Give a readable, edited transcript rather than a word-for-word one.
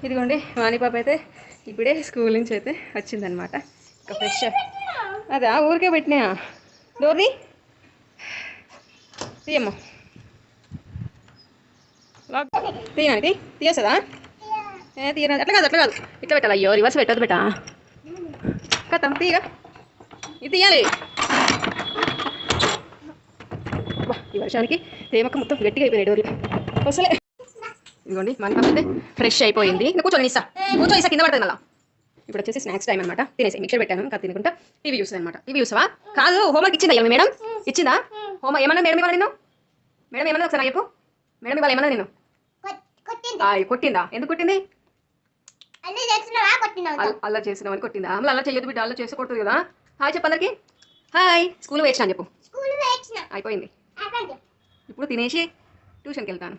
ఇదిగోండి వాణిపాప అయితే ఇప్పుడే స్కూల్ నుంచి అయితే వచ్చిందనమాట. ఇంకా ఫ్రెష్ అదే ఊరికే పెట్టినా డోర్ని తీయమ్మా తీయనండి తీయేస్తుందా? తీయరా అట్లా కాదు ఇట్లా పెట్టాలి. అయ్యో రివర్స్ పెట్టదు బెటా కథం తీయగా ఇది తీయాలి. ఈ వర్షానికి తేమక మొత్తం గట్టిగా అయిపోయినాయి డోర్లు అసలే. ఇదిగోండి మన పాప అయితే ఫ్రెష్ అయిపోయింది. ఇంకా కూర్చొని ఇస్తా కింద పడుతుంది మళ్ళీ. ఇప్పుడు వచ్చేసి స్నాక్స్ టైం అనమాట. తినేసి మిక్సర్ పెట్టాను ఇంకా తినుకుంటా టీవీ చూస్తుంది అనమాట. టీవీ చూసావా? కాదు హోంవర్క్ ఇచ్చిందా మేడం? ఇచ్చిందా హోంవర్క్? ఏమన్నా మేడం ఇవ్వాలి నిన్ను? మేడం ఏమన్నా ఒకసారి చెప్పు. మేడం ఇవాళ ఏమన్నా నిన్ను కొట్టిందా? ఎందుకు కొట్టింది? అలా చేసినావని కొట్టిందా? అమ్మ అలా చేయొద్దు బిడ్డ, అలా చేసి కొడుతుంది కదా. హాయ్ చెప్పు అందరికి. హాయ్ స్కూల్ వేసినా చెప్పు. అయిపోయింది. ఇప్పుడు తినేసి ట్యూషన్కి వెళ్తాను.